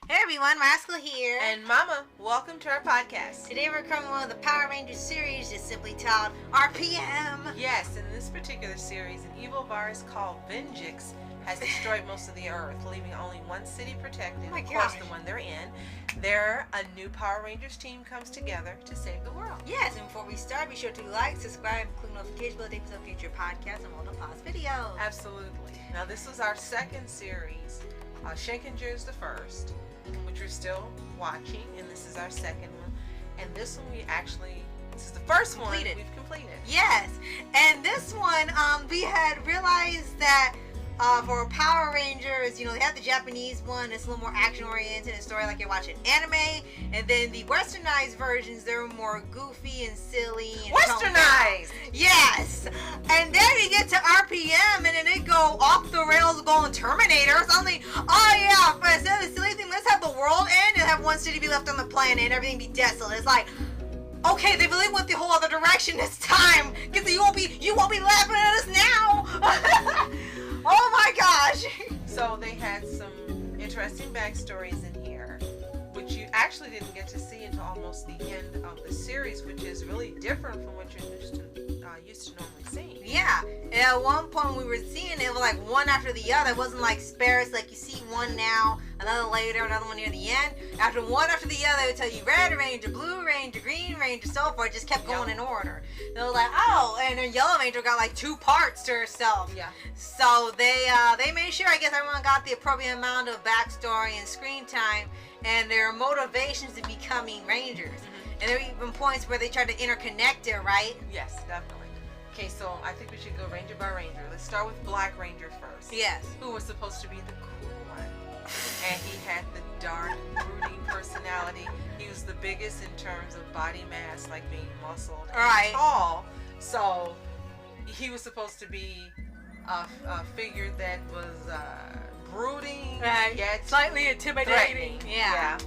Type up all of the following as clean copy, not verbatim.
Hey everyone, Rascal here. And Mama, welcome to our podcast. Today we're covering one of the Power Rangers series, just simply titled RPM. Yes, in this particular series, an evil virus called Venjix has destroyed most of the Earth, leaving only one city protected, of course the one they're in. There, a new Power Rangers team comes together to save the world. Yes, and before we start, be sure to like, subscribe, and click notification bell to update future podcasts and multiple pause videos. Absolutely. Now this was our second series. Schenkinger is the first, which we're still watching, and this is our second one. And this one this is the first one we've completed. Yes, and this one, we had realized that for Power Rangers, they have the Japanese one, it's a little more action-oriented and story like you're watching anime, and then the westernized versions, they're more goofy and silly. And westernized! Yes! And then you get to RPM, and then they go off the rails going Terminator. Suddenly, but instead of the silly thing, let's have the world end and have one city be left on the planet and everything be desolate. It's like, okay, they really went the whole other direction this time, because you won't be laughing at us now! Oh my gosh! So they had some interesting backstories in here, which you actually didn't get to see until almost the end of the series, which is really different from what you're used to normally seeing. Yeah, and at one point when we were seeing it, was like one after the other. It wasn't like sparse, like you see one now, another later, another one near the end. After one after the other, it would tell you Red Ranger, Blue Ranger, Green Ranger, so forth. It just kept going in order. They were like, oh, and then Yellow Ranger got like 2 parts to herself. Yeah. So they made sure, I guess, everyone got the appropriate amount of backstory and screen time and their motivations to becoming Rangers. Mm-hmm. And there were even points where they tried to interconnect it, right? Yes, definitely. Okay, so I think we should go Ranger by Ranger. Let's start with Black Ranger first. Yes. Who was supposed to be the cool one. And he had the dark, brooding personality. He was the biggest in terms of body mass, like being muscled and tall. So he was supposed to be a figure that was brooding, yet slightly intimidating. Yeah.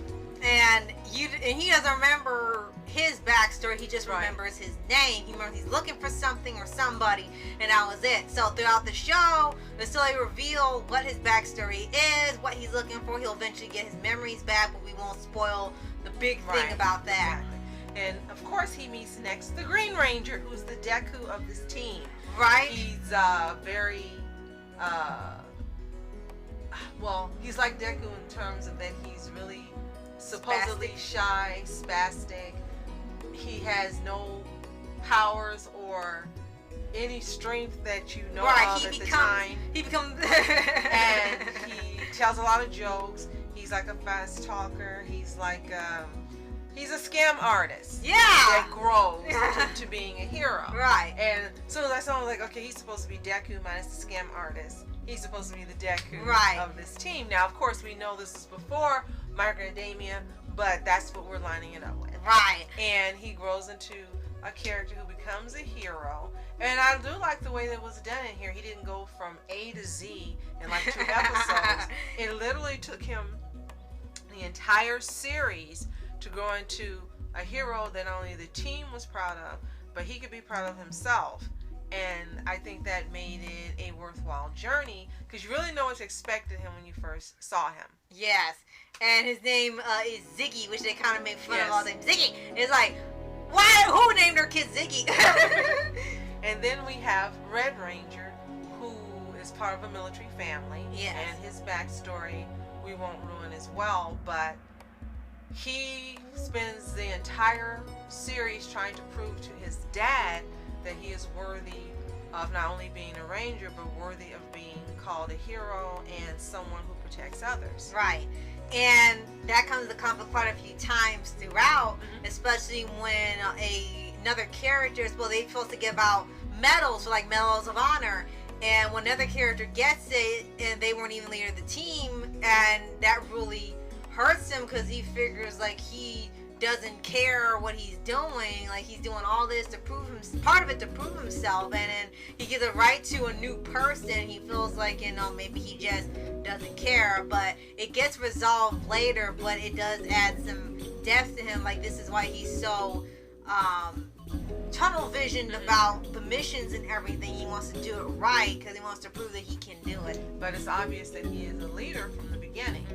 And he doesn't remember his backstory. He just remembers his name. He remembers he's looking for something or somebody, and that was it. So throughout the show, they still reveal what his backstory is, what he's looking for. He'll eventually get his memories back, but we won't spoil the big thing about that. Exactly. And of course, he meets next the Green Ranger, who's the Deku of this team. Right. He's very he's like Deku in terms of that he's really supposedly shy, spastic. He has no powers or any strength that you know of at the time. He becomes and he tells a lot of jokes. He's like a fast talker. He's like he's a scam artist. Yeah. That grows to being a hero. Right. And so I saw him like, okay, he's supposed to be Deku minus the scam artist. He's supposed to be the Deku of this team. Now, of course, we know this is before Macadamia, but that's what we're lining it up with. Right. And he grows into a character who becomes a hero. And I do like the way that was done in here. He didn't go from A to Z in like 2 episodes. It literally took him the entire series to grow into a hero that not only the team was proud of, but he could be proud of himself. And I think that made it a worthwhile journey, because you really know what to expect of him when you first saw him. Yes. And his name is Ziggy, which they kind of make fun of all the time. Ziggy! It's like, who named their kid Ziggy? And then we have Red Ranger, who is part of a military family. Yes. And his backstory we won't ruin as well, but he spends the entire series trying to prove to his dad that he is worthy of not only being a ranger, but worthy of being called a hero and someone who protects others. Right. And that comes to conflict quite a few times throughout, especially when another character is, they're supposed to give out medals, for like medals of honor, and when another character gets it and they weren't even leader of the team, and that really hurts him because he figures like he doesn't care what he's doing, like he's doing all this to prove part of it to prove himself, and then he gives it right to a new person. He feels like, maybe he just doesn't care, but it gets resolved later, but it does add some depth to him, like this is why he's so tunnel vision about the missions and everything. He wants to do it right because he wants to prove that he can do it. But it's obvious that he is a leader from the beginning.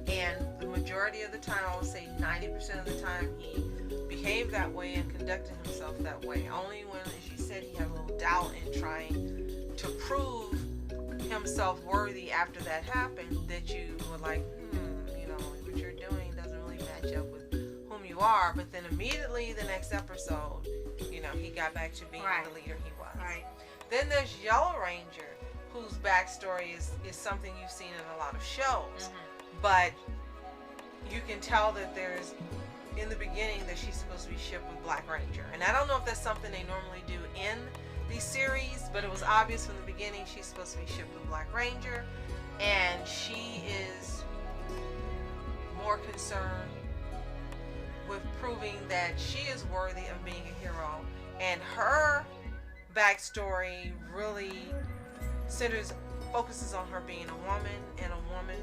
And the majority of the time, I would say 90% of the time, he behaved that way and conducted himself that way. Only when, as you said, he had a little doubt in trying to prove himself worthy after that happened, that you were like, you know, what you're doing doesn't really match up with whom you are. But then immediately the next episode, you know, he got back to being the leader he was. Right. Then there's Yellow Ranger, whose backstory is something you've seen in a lot of shows. But you can tell that there's, in the beginning, that she's supposed to be shipped with Black Ranger. And I don't know if that's something they normally do in these series, but it was obvious from the beginning she's supposed to be shipped with Black Ranger. And she is more concerned with proving that she is worthy of being a hero. And her backstory really focuses on her being a woman, and a woman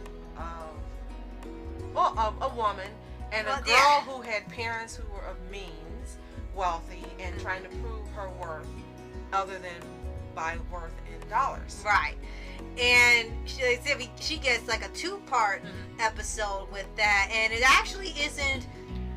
a woman and a girl who had parents who were of means, wealthy, and trying to prove her worth other than by worth in dollars. Right. And she gets like a 2-part episode with that, and it actually isn't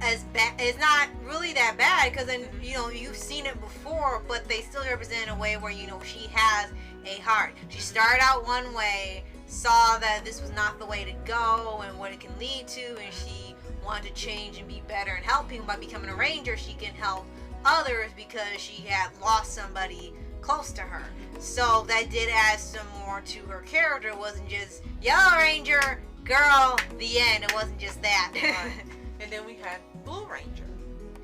as bad. It's not really that bad because then, you know, you've seen it before, but they still represent a way where, you know, she has a heart. She started out one way, saw that this was not the way to go and what it can lead to, and she wanted to change and be better and help people. By becoming a ranger, she can help others because she had lost somebody close to her. So that did add some more to her character. It wasn't just Yellow Ranger, girl, the end. It wasn't just that. Right. And then we had Blue Ranger.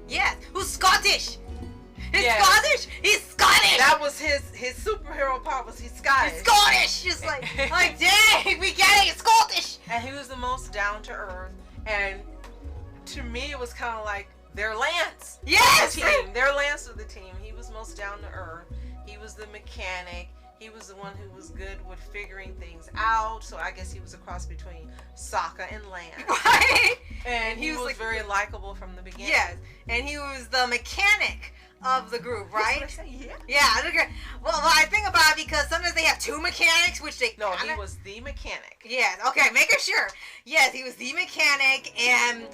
Yes, who's Scottish. He's Scottish. He's Scottish. That was his superhero part. Was he's Scottish? He's Scottish. Just like dang, we get it. It's Scottish. And he was the most down to earth. And to me, it was kind of like their Lance. Yes. The team. Their Lance of the team. He was most down to earth. He was the mechanic. He was the one who was good with figuring things out. So I guess he was a cross between Sokka and Lance. Right. And he was like, very likable from the beginning. Yes. And he was the mechanic of the group, right? That's what I say, yeah. Yeah. Okay. Well, I think about it because sometimes they have 2 mechanics, which they he was the mechanic. Yes. Okay. Making sure. Yes, he was the mechanic, and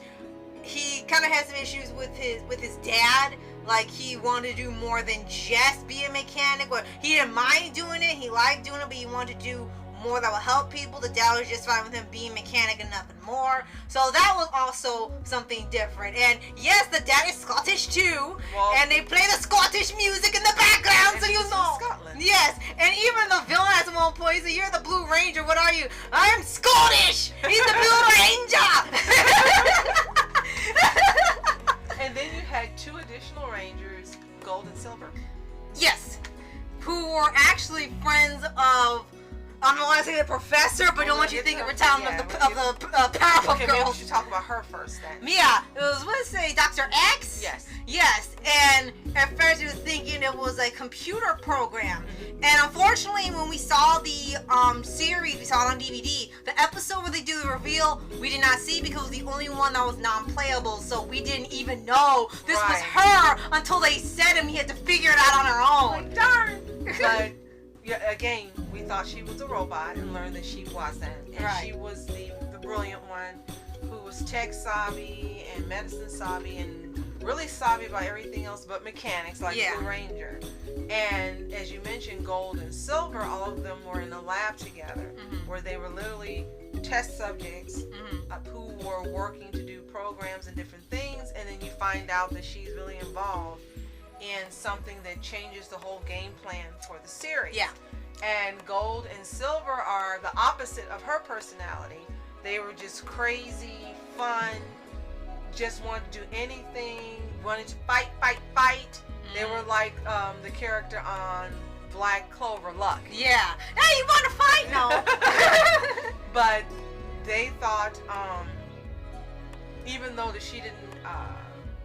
he kind of had some issues with his dad. Like, he wanted to do more than just be a mechanic. But he didn't mind doing it. He liked doing it, but he wanted to do more that would help people. The dad was just fine with him being mechanic and nothing more. So that was also something different. And yes, the dad is Scottish too. Well, and they play the Scottish music in the background, so you know. Scotland. Yes, and even the villain at one point said, "You're the Blue Ranger. What are you?" "I'm Scottish." "He's the Blue Ranger." And then you had 2 additional Rangers, Gold and Silver. Yes, who were actually friends of. I don't want to say the professor, but don't want you to think of her town of the Powerpuff Okay, maybe we Girls. should talk about her first then. Yeah, it was, let's say, Dr. X? Yes. Yes, and at first we were thinking it was a computer program. And unfortunately, when we saw the series, we saw it on DVD, the episode where they do the reveal, we did not see because it was the only one that was non-playable, so we didn't even know this was her until they said it and we had to figure it out on our own. Like, darn! But, yeah, again, we thought she was a robot and learned that she wasn't. And she was the brilliant one who was tech savvy and medicine savvy and really savvy about everything else but mechanics, like Blue Ranger. And as you mentioned, Gold and Silver, all of them were in the lab together, where they were literally test subjects who were working to do programs and different things. And then you find out that she's really involved in something that changes the whole game plan for the series. Yeah. And Gold and Silver are the opposite of her personality. They were just crazy, fun, just wanted to do anything, wanted to fight. They were like the character on Black Clover, Luck. Yeah. Hey, you want to fight? No. But they thought, even though that she didn't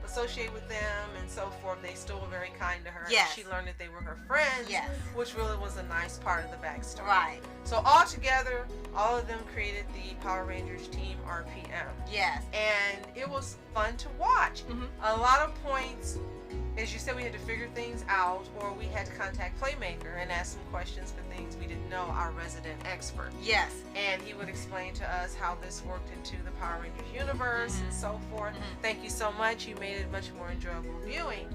associate with them and so forth, they still were very kind to her. Yes. She learned that they were her friends, which really was a nice part of the backstory. Right. So all together, all of them created the Power Rangers Team RPM. Yes. And it was fun to watch. A lot of points as you said, we had to figure things out, or we had to contact Playmaker and ask some questions for things we didn't know, our resident expert. Yes. And he would explain to us how this worked into the Power Rangers universe and so forth. Thank you so much. You made it much more enjoyable viewing.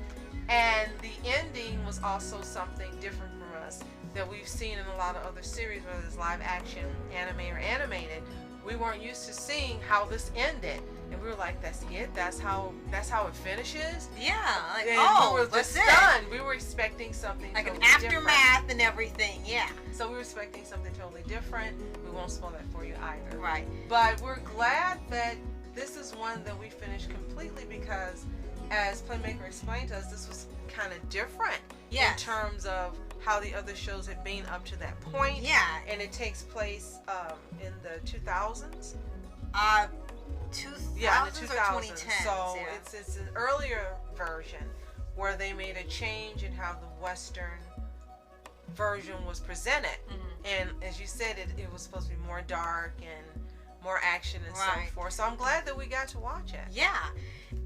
And the ending was also something different from us that we've seen in a lot of other series, whether it's live action, anime, or animated. We weren't used to seeing how this ended, and we were like, "That's it? That's how it finishes?" Yeah. Like, and we were that's just stunned. We were expecting something like totally an aftermath different. and everything. Yeah. So we were expecting something totally different. We won't spoil that for you either. Right. But we're glad that this is one that we finished completely because, as Playmaker explained to us, this was kind of different in terms of how the other shows had been up to that point. Yeah. And it takes place in the 2000s. 2000s Yeah, in the or 2000s. 2010s. So yeah. it's an earlier version where they made a change in how the Western version was presented. And as you said, it was supposed to be more dark and more action and so forth. So I'm glad that we got to watch it. Yeah.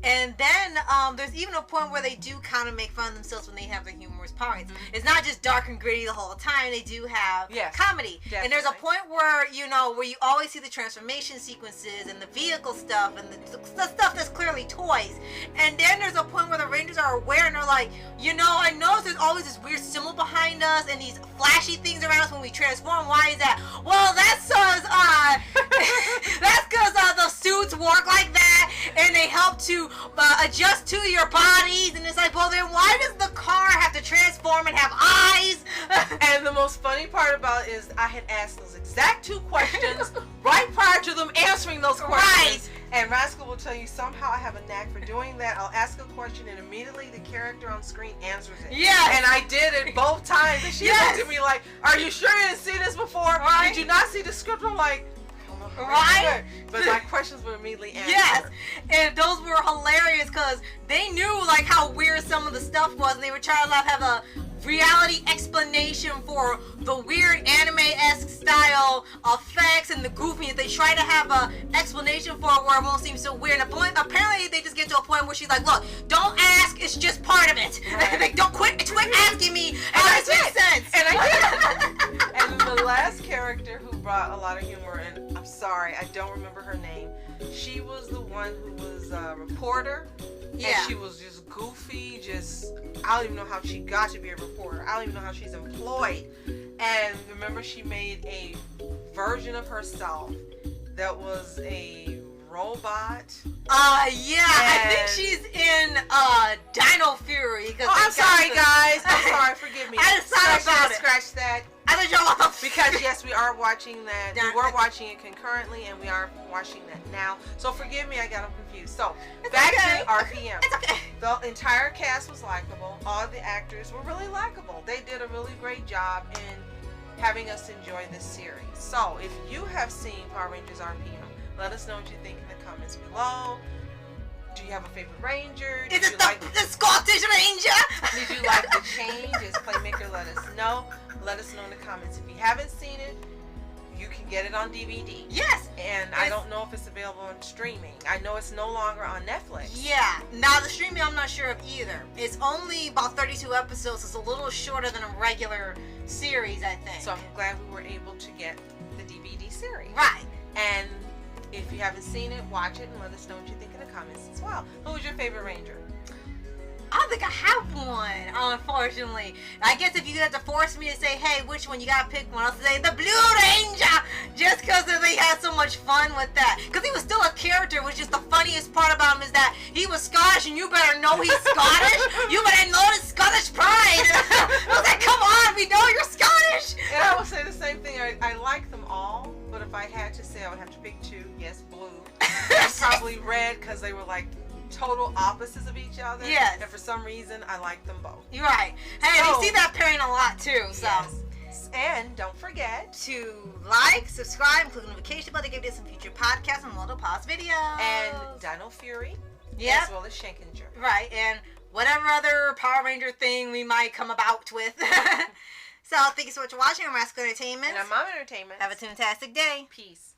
And then there's even a point where they do kind of make fun of themselves when they have their humorous parts. It's not just dark and gritty the whole time. They do have comedy. Definitely. And there's a point where, you know, where you always see the transformation sequences and the vehicle stuff and the stuff that's clearly toys. And then there's a point where the Rangers are aware and they're like, you know, I know there's always this weird symbol behind us and these flashy things around us when we transform. Why is that? Well, that's because the suits work like that and they help to adjust to your bodies. And it's like, well, then why does the car have to transform and have eyes? And the most funny part about it is I had asked those exact two questions right prior to them answering those questions. And Rascal will tell you, somehow I have a knack for doing that. I'll ask a question and immediately the character on screen answers it. Yes. And I did it both times. And she looked at me like, are you sure you didn't see this before? Did you not see the script? I'm like, I don't know. But my questions were immediately answered. Yes. And those were hilarious because they knew like how weird some of the stuff was, and they were trying to have a reality explanation for the weird anime-esque style effects and the goofiness. They try to have a explanation for it where it won't seem so weird. And apparently they just get to a point where she's like, look, don't ask, it's just part of it. Like, don't quit asking me how this makes sense. And I did. And then the last character who brought a lot of humor, and I'm sorry, I don't remember her name. She was the one who was a reporter. Yeah. And she was just goofy, I don't even know how she got to be a reporter. I don't even know how she's employed. And remember, she made a version of herself that was a robot. Yeah, I think she's in Dino Fury. Oh, I'm sorry, guys. I'm sorry, forgive me. I decided about it. Scratch that. I thought y'all because yes, we are watching that. We were watching it concurrently, and we are watching that now. So forgive me, I got them confused. So back to RPM. It's okay. The entire cast was likable. All of the actors were really likable. They did a really great job in having us enjoy this series. So if you have seen Power Rangers RPM, let us know what you think in the comments below. Do you have a favorite Ranger? Is it the Scottish Ranger? Did you like the change? As Playmaker, let us know. Let us know in the comments. If you haven't seen it, you can get it on DVD. Yes. And I don't know if it's available on streaming. I know it's no longer on Netflix. Yeah. Now the streaming, I'm not sure of either. It's only about 32 episodes. It's a little shorter than a regular series, I think. So I'm glad we were able to get the DVD series. Right. And if you haven't seen it, watch it and let us know what you think in the comments as well. Who was your favorite Ranger? I don't think I have one, unfortunately. I guess if you had to force me to say, hey, which one, you gotta pick one, I'll say the Blue Ranger! Just because they had so much fun with that. Because he was still a character, which is the funniest part about him is that he was Scottish and you better know he's Scottish. You better know the Scottish pride. I was like, come on, we know you're Scottish. And I will say the same thing. I like them all, but if I had to say, I would have to pick two. Yes, blue. And probably red because they were like total opposites of each other. Yes. And for some reason, I like them both. You're right. Hey, so, you see that pairing a lot too. So. Yes. And don't forget to like, subscribe, and click the notification bell to get some future podcasts and Little Paws videos. And Dino Fury. Yep. As well as Shankinger. Right. And whatever other Power Ranger thing we might come about with. So thank you so much for watching. I'm Rascal Entertainment. And I'm Mom Entertainment. Have a fantastic day. Peace.